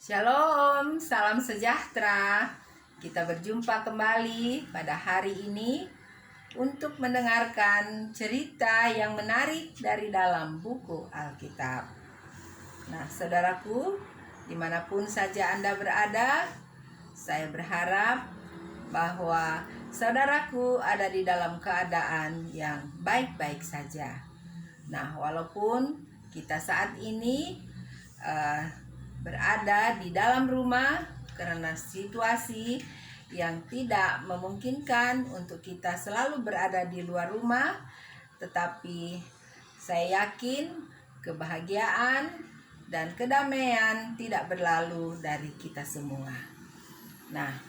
Shalom, salam sejahtera. Kita berjumpa kembali pada hari ini untuk mendengarkan cerita yang menarik dari dalam buku Alkitab. Nah, saudaraku, dimanapun saja Anda berada, saya berharap bahwa saudaraku ada di dalam keadaan yang baik-baik saja. Nah, walaupun kita saat ini berada di dalam rumah karena situasi yang tidak memungkinkan untuk kita selalu berada di luar rumah, tetapi saya yakin kebahagiaan dan kedamaian tidak berlalu dari kita semua. Nah,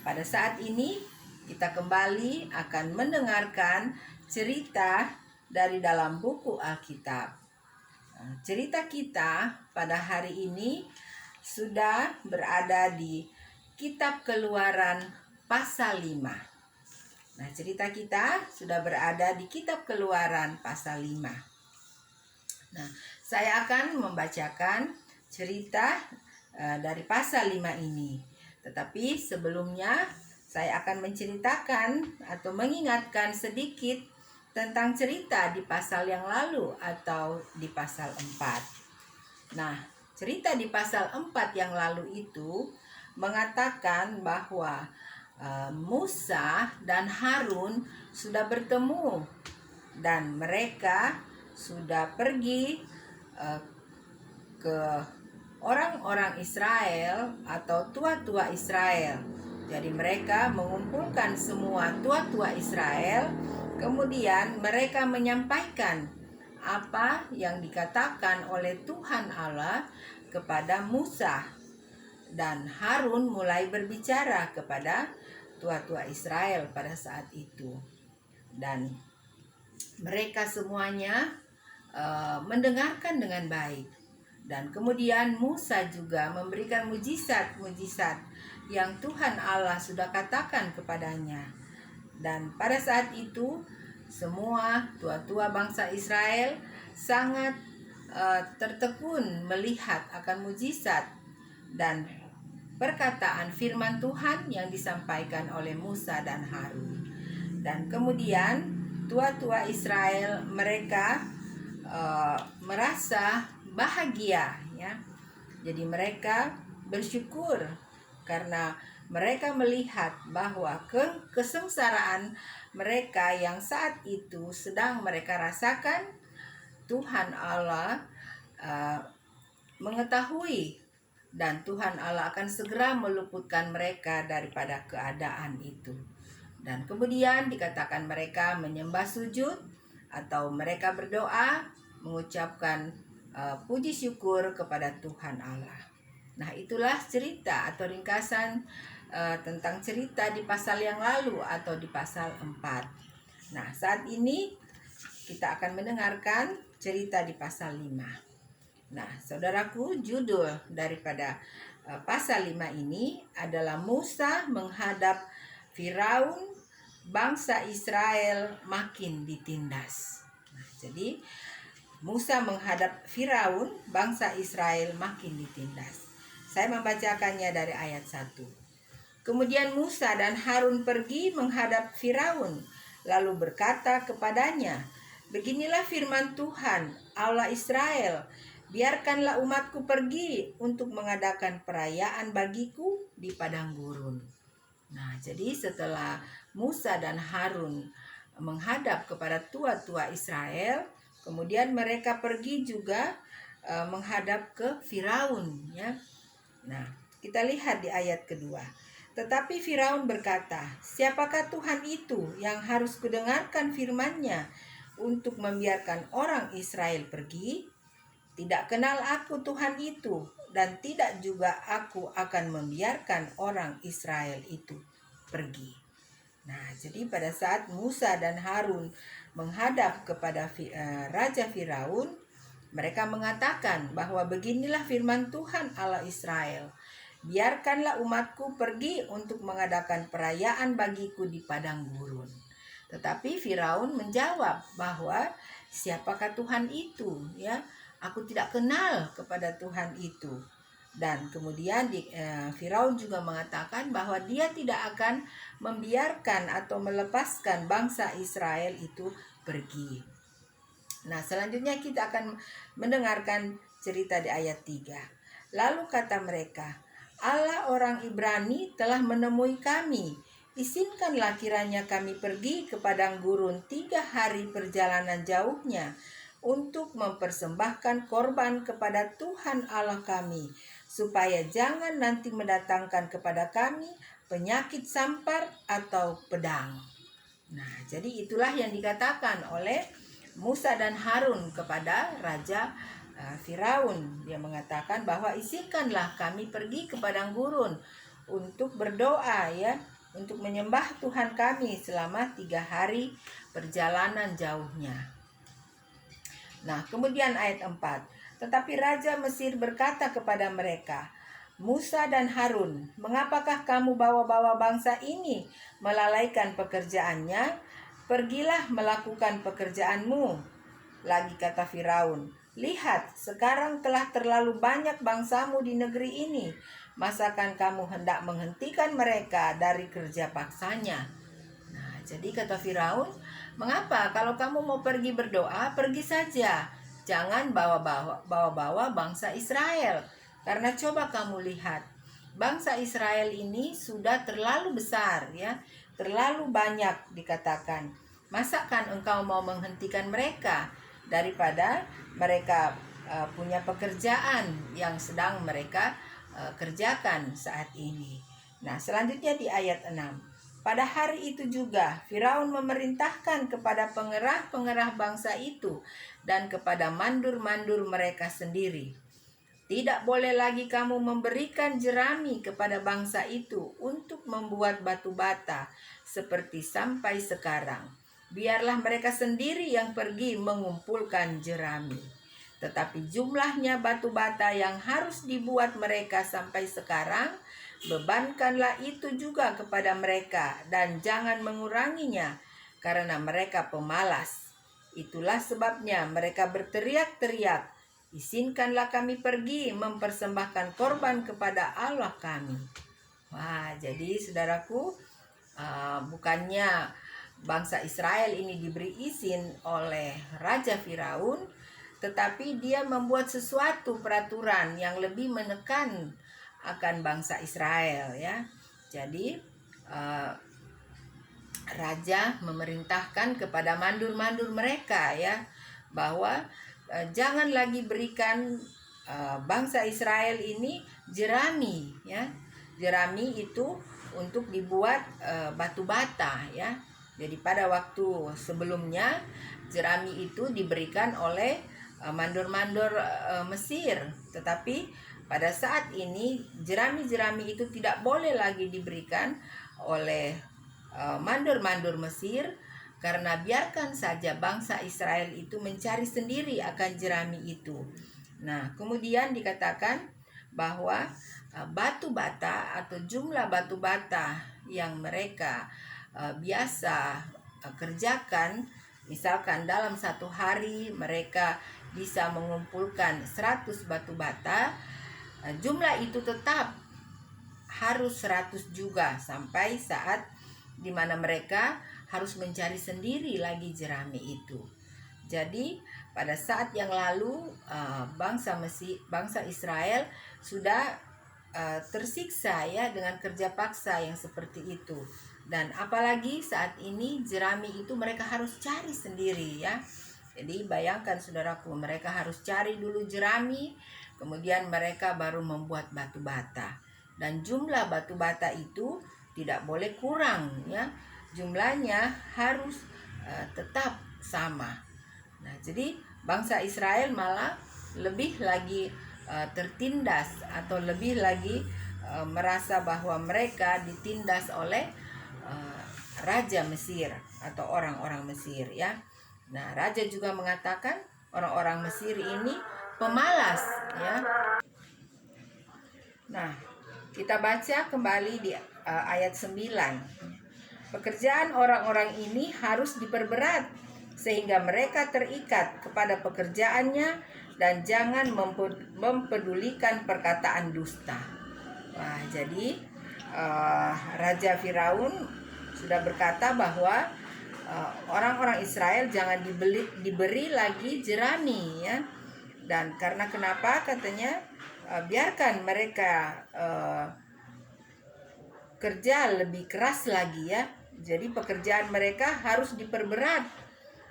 pada saat ini kita kembali akan mendengarkan cerita dari dalam buku Alkitab. Cerita kita pada hari ini sudah berada di Kitab Keluaran pasal 5. Nah, cerita kita sudah berada di Kitab Keluaran pasal 5. Nah, saya akan membacakan cerita dari pasal 5 ini. Tetapi sebelumnya saya akan menceritakan atau mengingatkan sedikit tentang cerita di pasal yang lalu atau di pasal 4. Nah, cerita di pasal 4 yang lalu itu mengatakan bahwa Musa dan Harun sudah bertemu dan mereka sudah pergi ke orang-orang Israel atau tua-tua Israel. Jadi mereka mengumpulkan semua tua-tua Israel. Kemudian mereka menyampaikan apa yang dikatakan oleh Tuhan Allah kepada Musa. Dan Harun mulai berbicara kepada tua-tua Israel pada saat itu. Dan mereka semuanya mendengarkan dengan baik. Dan kemudian Musa juga memberikan mujizat-mujizat yang Tuhan Allah sudah katakan kepadanya. Dan pada saat itu semua tua-tua bangsa Israel sangat tertekun melihat akan mujizat dan perkataan firman Tuhan yang disampaikan oleh Musa dan Harun. Dan kemudian tua-tua Israel mereka merasa bahagia, ya. Jadi mereka bersyukur karena mereka melihat bahwa kesengsaraan mereka yang saat itu sedang mereka rasakan, Tuhan Allah mengetahui dan Tuhan Allah akan segera meluputkan mereka daripada keadaan itu. Dan kemudian dikatakan mereka menyembah sujud atau mereka berdoa mengucapkan puji syukur kepada Tuhan Allah. Nah, itulah cerita atau ringkasan tentang cerita di pasal yang lalu atau di pasal 4. Nah, saat ini kita akan mendengarkan cerita di pasal 5. Nah, saudaraku, judul daripada pasal 5 ini adalah Musa menghadap Firaun, bangsa Israel makin ditindas. Nah, jadi Musa menghadap Firaun, bangsa Israel makin ditindas. Saya membacakannya dari ayat 1. Kemudian Musa dan Harun pergi menghadap Firaun, lalu berkata kepadanya, "Beginilah firman Tuhan, Allah Israel, biarkanlah umatku pergi untuk mengadakan perayaan bagiku di padang gurun." Nah, jadi setelah Musa dan Harun menghadap kepada tua-tua Israel, kemudian mereka pergi juga menghadap ke Firaun, ya. Nah, kita lihat di ayat kedua. Tetapi Firaun berkata, "Siapakah Tuhan itu yang harus kudengarkan firman-Nya untuk membiarkan orang Israel pergi? Tidak kenal aku Tuhan itu, dan tidak juga aku akan membiarkan orang Israel itu pergi." Nah, jadi pada saat Musa dan Harun menghadap kepada Raja Firaun, mereka mengatakan bahwa beginilah firman Tuhan Allah Israel, "Biarkanlah umatku pergi untuk mengadakan perayaan bagiku di padang gurun." Tetapi Firaun menjawab bahwa siapakah Tuhan itu, ya? Aku tidak kenal kepada Tuhan itu. Dan kemudian Firaun juga mengatakan bahwa dia tidak akan membiarkan atau melepaskan bangsa Israel itu pergi. Nah, selanjutnya kita akan mendengarkan cerita di ayat 3. Lalu kata mereka, Allah orang Ibrani telah menemui kami. Izinkanlah kiranya kami pergi ke padang gurun 3 hari perjalanan jauhnya untuk mempersembahkan korban kepada Tuhan Allah kami, supaya jangan nanti mendatangkan kepada kami penyakit sampar atau pedang. Nah, jadi itulah yang dikatakan oleh Musa dan Harun kepada Raja Firaun. Dia mengatakan bahwa izinkanlah kami pergi ke padang gurun untuk berdoa, ya, untuk menyembah Tuhan kami selama 3 hari perjalanan jauhnya. Nah, kemudian ayat 4. Tetapi Raja Mesir berkata kepada mereka, Musa dan Harun, mengapakah kamu bawa-bawa bangsa ini melalaikan pekerjaannya? Pergilah melakukan pekerjaanmu. Lagi kata Firaun, lihat, sekarang telah terlalu banyak bangsamu di negeri ini. Masakan kamu hendak menghentikan mereka dari kerja paksanya? Nah, jadi kata Firaun, mengapa kalau kamu mau pergi berdoa, pergi saja. Jangan bawa-bawa bangsa Israel. Karena coba kamu lihat, bangsa Israel ini sudah terlalu besar, ya, terlalu banyak dikatakan. Masakan engkau mau menghentikan mereka daripada mereka punya pekerjaan yang sedang mereka kerjakan saat ini. Nah, selanjutnya di ayat 6. Pada hari itu juga Firaun memerintahkan kepada pengerah-pengerah bangsa itu dan kepada mandur-mandur mereka sendiri, tidak boleh lagi kamu memberikan jerami kepada bangsa itu untuk membuat batu bata seperti sampai sekarang. Biarlah mereka sendiri yang pergi mengumpulkan jerami. Tetapi jumlahnya batu bata yang harus dibuat mereka sampai sekarang, bebankanlah itu juga kepada mereka dan jangan menguranginya, karena mereka pemalas. Itulah sebabnya mereka berteriak-teriak, izinkanlah kami pergi mempersembahkan korban kepada Allah kami. Wah, jadi saudaraku, bukannya bangsa Israel ini diberi izin oleh Raja Firaun, tetapi dia membuat sesuatu peraturan yang lebih menekan akan bangsa Israel, ya. Jadi Raja memerintahkan kepada mandur-mandur mereka, ya, bahwa jangan lagi berikan bangsa Israel ini jerami, ya. Jerami itu untuk dibuat batu bata, ya. Jadi pada waktu sebelumnya jerami itu diberikan oleh mandor-mandor Mesir, tetapi pada saat ini jerami-jerami itu tidak boleh lagi diberikan oleh mandor-mandor Mesir, karena biarkan saja bangsa Israel itu mencari sendiri akan jerami itu. Nah, kemudian dikatakan bahwa batu bata atau jumlah batu bata yang mereka biasa kerjakan, misalkan dalam 1 hari mereka bisa mengumpulkan 100 batu bata, jumlah itu tetap harus 100 juga sampai saat di mana mereka harus mencari sendiri lagi jerami itu. Jadi pada saat yang lalu bangsa Israel sudah tersiksa, ya, dengan kerja paksa yang seperti itu. Dan apalagi saat ini jerami itu mereka harus cari sendiri, ya. Jadi bayangkan saudaraku, mereka harus cari dulu jerami, kemudian mereka baru membuat batu bata. Dan jumlah batu bata itu tidak boleh kurang, ya. Jumlahnya harus tetap sama. Nah, jadi bangsa Israel malah lebih lagi tertindas atau lebih lagi merasa bahwa mereka ditindas oleh Raja Mesir atau orang-orang Mesir, ya. Nah, Raja juga mengatakan orang-orang Mesir ini pemalas, ya. Nah, kita baca kembali di ayat 9. Pekerjaan orang-orang ini harus diperberat sehingga mereka terikat kepada pekerjaannya dan jangan mempedulikan perkataan dusta. Wah, jadi Raja Firaun sudah berkata bahwa orang-orang Israel jangan diberi lagi jerami, ya. Dan karena kenapa katanya biarkan mereka kerja lebih keras lagi, ya. Jadi pekerjaan mereka harus diperberat.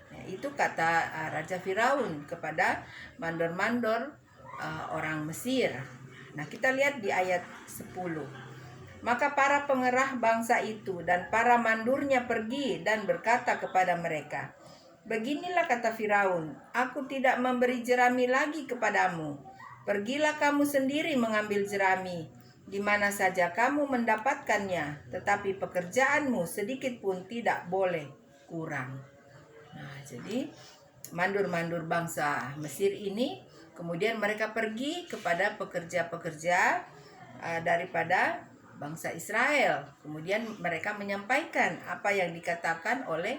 Nah, itu kata Raja Firaun kepada mandor-mandor orang Mesir. Nah, kita lihat di ayat 10. Maka para pengerah bangsa itu dan para mandurnya pergi dan berkata kepada mereka, "Beginilah kata Firaun, aku tidak memberi jerami lagi kepadamu. Pergilah kamu sendiri mengambil jerami, di mana saja kamu mendapatkannya, tetapi pekerjaanmu sedikit pun tidak boleh kurang." Nah, jadi mandur-mandur bangsa Mesir ini kemudian mereka pergi kepada pekerja-pekerja daripada bangsa Israel. Kemudian mereka menyampaikan apa yang dikatakan oleh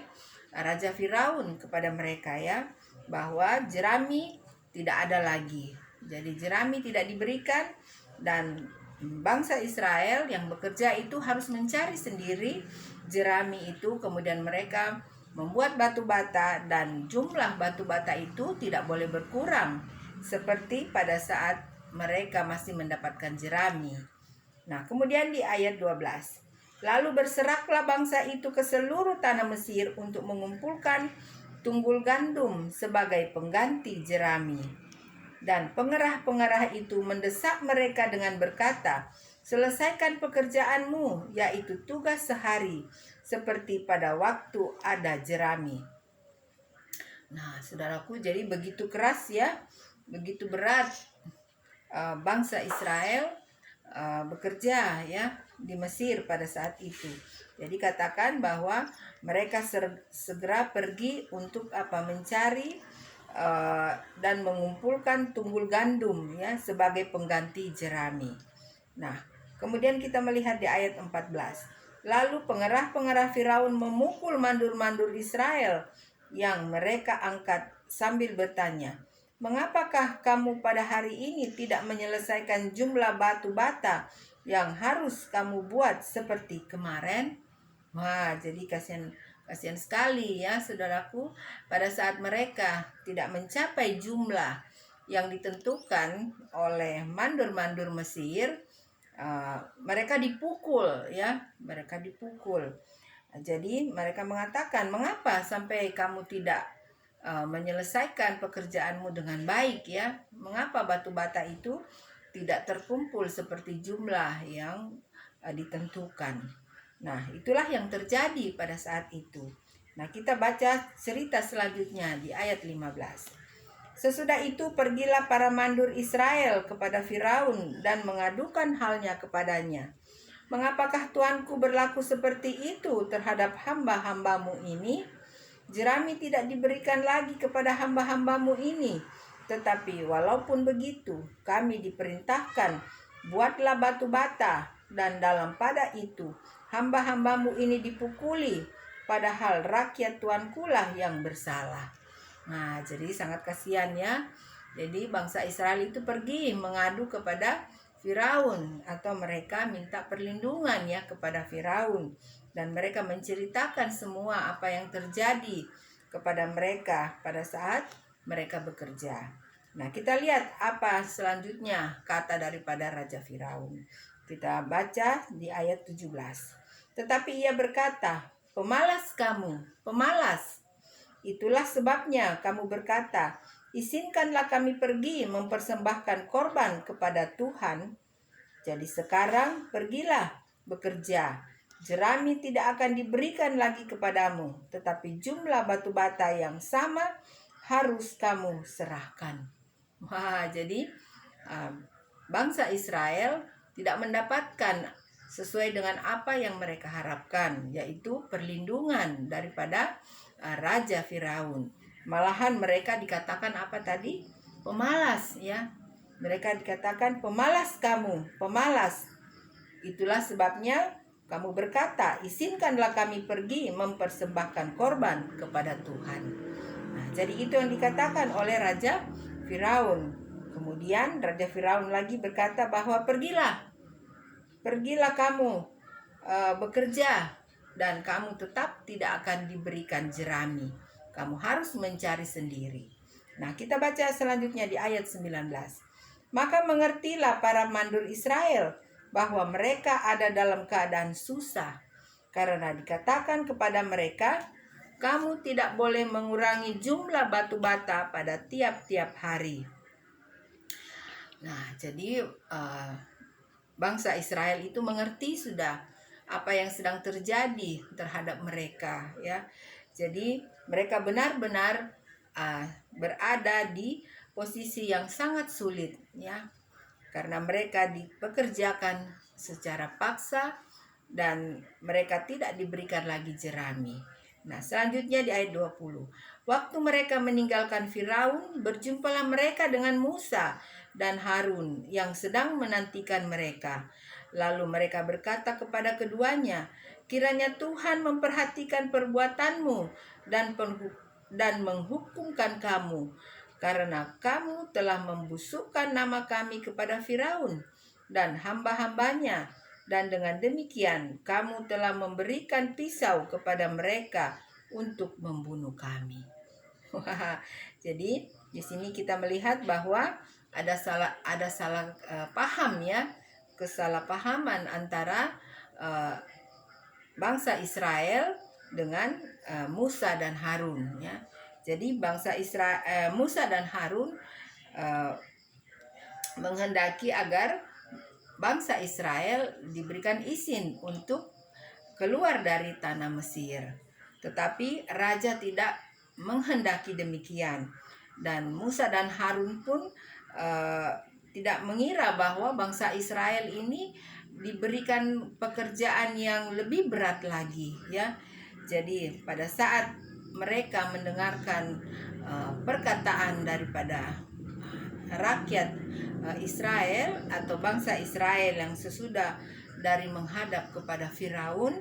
Raja Firaun kepada mereka, ya, bahwa jerami tidak ada lagi. Jadi jerami tidak diberikan dan bangsa Israel yang bekerja itu harus mencari sendiri jerami itu. Kemudian mereka membuat batu bata dan jumlah batu bata itu tidak boleh berkurang seperti pada saat mereka masih mendapatkan jerami. Nah, kemudian di ayat 12. Lalu berseraklah bangsa itu ke seluruh tanah Mesir untuk mengumpulkan tunggul gandum sebagai pengganti jerami. Dan pengerah-pengerah itu mendesak mereka dengan berkata, "Selesaikan pekerjaanmu, yaitu tugas sehari, seperti pada waktu ada jerami." Nah, saudaraku, jadi begitu keras, ya, begitu berat bangsa Israel bekerja, ya, di Mesir pada saat itu. Jadi katakan bahwa mereka segera pergi untuk mencari dan mengumpulkan tunggul gandum, ya, sebagai pengganti jerami. Nah, kemudian kita melihat di ayat 14. Lalu pengerah-pengerah Firaun memukul mandur-mandur Israel yang mereka angkat sambil bertanya, "Mengapakah kamu pada hari ini tidak menyelesaikan jumlah batu bata yang harus kamu buat seperti kemarin?" Wah, jadi kasihan sekali, ya, saudaraku, pada saat mereka tidak mencapai jumlah yang ditentukan oleh mandor-mandor Mesir, mereka dipukul, ya, mereka dipukul. Jadi mereka mengatakan, "Mengapa sampai kamu tidak menyelesaikan pekerjaanmu dengan baik, ya? Mengapa batu bata itu tidak terkumpul seperti jumlah yang ditentukan?" Nah, itulah yang terjadi pada saat itu. Nah, kita baca cerita selanjutnya di ayat 15. Sesudah itu pergilah para mandur Israel kepada Firaun dan mengadukan halnya kepadanya. "Mengapakah tuanku berlaku seperti itu terhadap hamba-hambamu ini? Jerami tidak diberikan lagi kepada hamba-hambamu ini. Tetapi walaupun begitu, kami diperintahkan, buatlah batu bata, dan dalam pada itu hamba-hambamu ini dipukuli, padahal rakyat tuankulah yang bersalah." Nah, jadi sangat kasihan, ya. Jadi bangsa Israel itu pergi mengadu kepada Firaun, atau mereka minta perlindungan, ya, kepada Firaun. Dan mereka menceritakan semua apa yang terjadi kepada mereka pada saat mereka bekerja. Nah, kita lihat apa selanjutnya kata daripada Raja Firaun. Kita baca di ayat 17. Tetapi ia berkata, "Pemalas kamu, pemalas. Itulah sebabnya kamu berkata, izinkanlah kami pergi mempersembahkan korban kepada Tuhan. Jadi sekarang pergilah bekerja. Jerami tidak akan diberikan lagi kepadamu, tetapi jumlah batu bata yang sama harus kamu serahkan." Wah, jadi bangsa Israel tidak mendapatkan sesuai dengan apa yang mereka harapkan, yaitu perlindungan daripada Raja Firaun. Malahan mereka dikatakan apa tadi? Pemalas, ya. Mereka dikatakan, "Pemalas kamu, pemalas. Itulah sebabnya kamu berkata, izinkanlah kami pergi mempersembahkan korban kepada Tuhan." Nah, jadi itu yang dikatakan oleh Raja Firaun. Kemudian Raja Firaun lagi berkata bahwa pergilah kamu bekerja, dan kamu tetap tidak akan diberikan jerami. Kamu harus mencari sendiri. Nah, kita baca selanjutnya di ayat 19. Maka mengertilah para mandur Israel bahwa mereka ada dalam keadaan susah, karena dikatakan kepada mereka, kamu tidak boleh mengurangi jumlah batu bata pada tiap-tiap hari. Nah, jadi bangsa Israel itu mengerti sudah apa yang sedang terjadi terhadap mereka, ya. Jadi mereka benar-benar berada di posisi yang sangat sulit, ya, karena mereka dipekerjakan secara paksa dan mereka tidak diberikan lagi jerami. Nah, selanjutnya di ayat 20. Waktu mereka meninggalkan Firaun, berjumpalah mereka dengan Musa dan Harun yang sedang menantikan mereka. Lalu mereka berkata kepada keduanya, kiranya Tuhan memperhatikan perbuatanmu dan menghukumkan kamu, karena kamu telah membusukkan nama kami kepada Firaun dan hamba-hambanya, dan dengan demikian kamu telah memberikan pisau kepada mereka untuk membunuh kami. Jadi di sini kita melihat bahwa ada salah paham, ya, kesalahpahaman antara bangsa Israel dengan Musa dan Harun, ya. Jadi Musa dan Harun menghendaki agar bangsa Israel diberikan izin untuk keluar dari tanah Mesir. Tetapi raja tidak menghendaki demikian. Dan Musa dan Harun pun tidak mengira bahwa bangsa Israel ini diberikan pekerjaan yang lebih berat lagi, ya. Jadi pada saat mereka mendengarkan perkataan daripada rakyat Israel atau bangsa Israel yang sesudah dari menghadap kepada Firaun,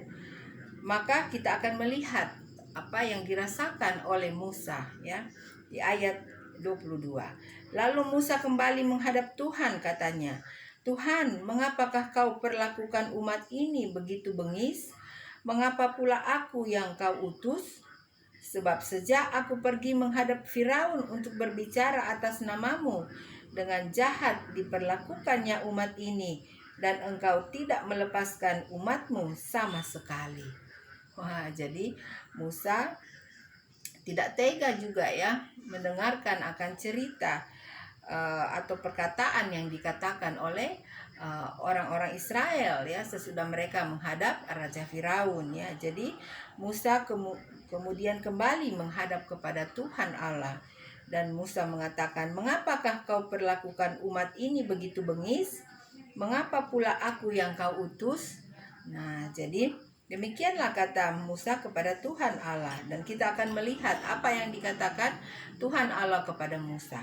maka kita akan melihat apa yang dirasakan oleh Musa, ya, di ayat 22. Lalu Musa kembali menghadap Tuhan, katanya, Tuhan, mengapakah kau perlakukan umat ini begitu bengis? Mengapa pula aku yang kau utus? Sebab sejak aku pergi menghadap Firaun untuk berbicara atas namamu, dengan jahat diperlakukannya umat ini, dan engkau tidak melepaskan umatmu sama sekali. Wah, jadi Musa tidak tega juga, ya, mendengarkan akan cerita atau perkataan yang dikatakan oleh orang-orang Israel, ya, sesudah mereka menghadap Raja Firaun, ya. Jadi Musa kemudian kembali menghadap kepada Tuhan Allah, dan Musa mengatakan, mengapakah kau perlakukan umat ini begitu bengis? Mengapa pula aku yang kau utus? Nah, jadi demikianlah kata Musa kepada Tuhan Allah, dan kita akan melihat apa yang dikatakan Tuhan Allah kepada Musa.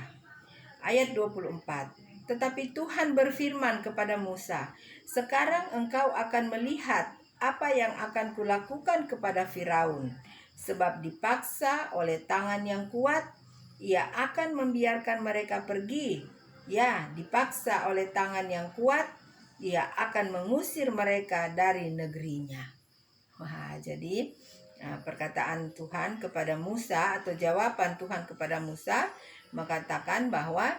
Ayat 24. Tetapi Tuhan berfirman kepada Musa, sekarang engkau akan melihat apa yang akan kulakukan kepada Firaun, sebab dipaksa oleh tangan yang kuat, ia akan membiarkan mereka pergi. Ya, dipaksa oleh tangan yang kuat, ia akan mengusir mereka dari negerinya. Wah, jadi perkataan Tuhan kepada Musa atau jawaban Tuhan kepada Musa mengatakan bahwa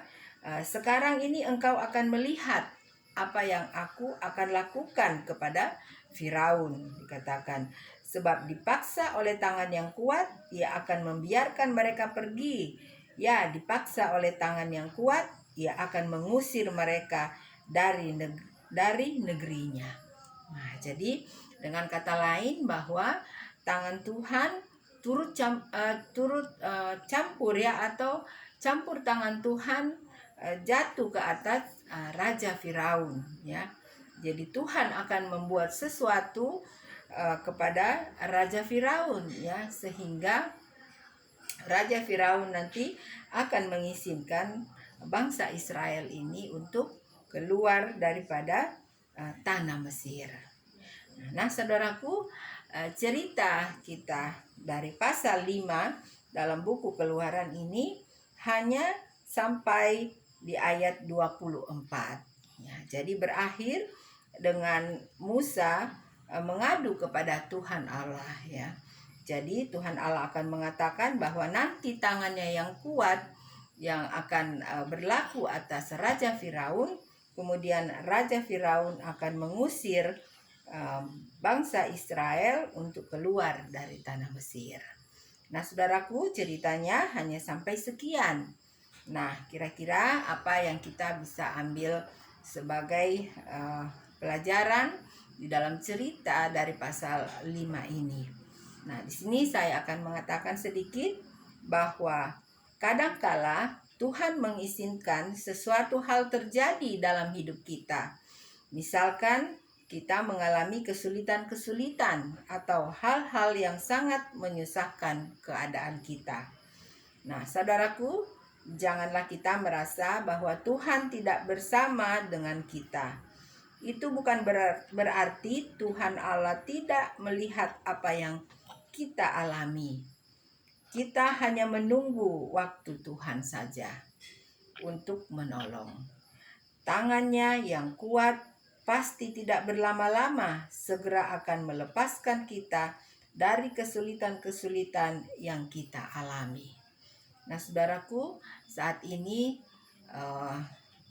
sekarang ini engkau akan melihat apa yang aku akan lakukan kepada Firaun, dikatakan, sebab dipaksa oleh tangan yang kuat, ia akan membiarkan mereka pergi. Ya, dipaksa oleh tangan yang kuat, ia akan mengusir mereka dari negerinya. Nah, jadi dengan kata lain bahwa tangan Tuhan turut campur, ya, atau campur tangan Tuhan jatuh ke atas Raja Firaun, ya. Jadi Tuhan akan membuat sesuatu kepada Raja Firaun, ya, sehingga Raja Firaun nanti akan mengizinkan bangsa Israel ini untuk keluar daripada tanah Mesir. Nah, saudaraku, cerita kita dari pasal 5 dalam buku Keluaran ini hanya sampai di ayat 24. Ya, jadi berakhir dengan Musa mengadu kepada Tuhan Allah ya. Jadi Tuhan Allah akan mengatakan bahwa nanti tangannya yang kuat yang akan berlaku atas Raja Firaun. Kemudian Raja Firaun akan mengusir bangsa Israel untuk keluar dari tanah Mesir. Nah, saudaraku, ceritanya hanya sampai sekian. Nah, kira-kira apa yang kita bisa ambil sebagai pelajaran di dalam cerita dari pasal 5 ini? Nah, di sini saya akan mengatakan sedikit bahwa kadangkala Tuhan mengizinkan sesuatu hal terjadi dalam hidup kita. Misalkan kita mengalami kesulitan-kesulitan atau hal-hal yang sangat menyusahkan keadaan kita. Nah, saudaraku, janganlah kita merasa bahwa Tuhan tidak bersama dengan kita. Itu bukan berarti Tuhan Allah tidak melihat apa yang kita alami. Kita hanya menunggu waktu Tuhan saja untuk menolong. Tangannya yang kuat pasti tidak berlama-lama segera akan melepaskan kita dari kesulitan-kesulitan yang kita alami. Nah, saudaraku, saat ini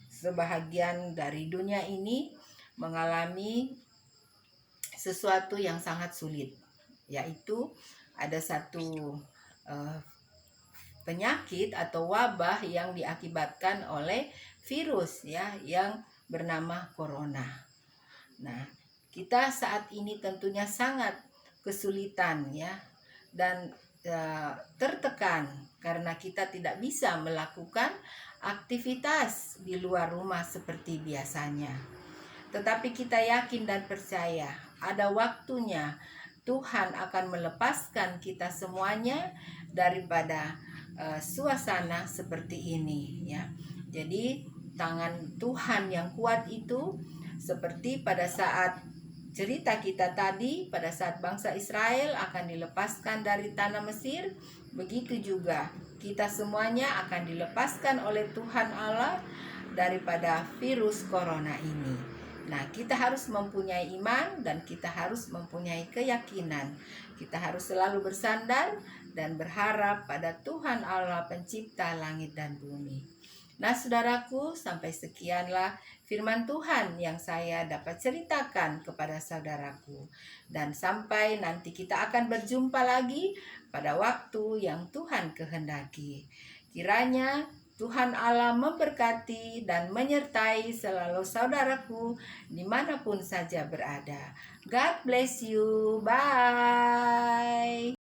sebahagian dari dunia ini mengalami sesuatu yang sangat sulit, yaitu ada satu penyakit atau wabah yang diakibatkan oleh virus ya yang bernama corona. Nah, kita saat ini tentunya sangat kesulitan ya dan tertekan karena kita tidak bisa melakukan aktivitas di luar rumah seperti biasanya. Tetapi kita yakin dan percaya ada waktunya Tuhan akan melepaskan kita semuanya daripada suasana seperti ini ya. Jadi tangan Tuhan yang kuat itu seperti pada saat cerita kita tadi, pada saat bangsa Israel akan dilepaskan dari tanah Mesir, begitu juga kita semuanya akan dilepaskan oleh Tuhan Allah daripada virus corona ini. Nah, kita harus mempunyai iman dan kita harus mempunyai keyakinan. Kita harus selalu bersandar dan berharap pada Tuhan Allah pencipta langit dan bumi. Nah, saudaraku, sampai sekianlah firman Tuhan yang saya dapat ceritakan kepada saudaraku. Dan sampai nanti kita akan berjumpa lagi pada waktu yang Tuhan kehendaki. Kiranya Tuhan Allah memberkati dan menyertai selalu saudaraku dimanapun saja berada. God bless you. Bye.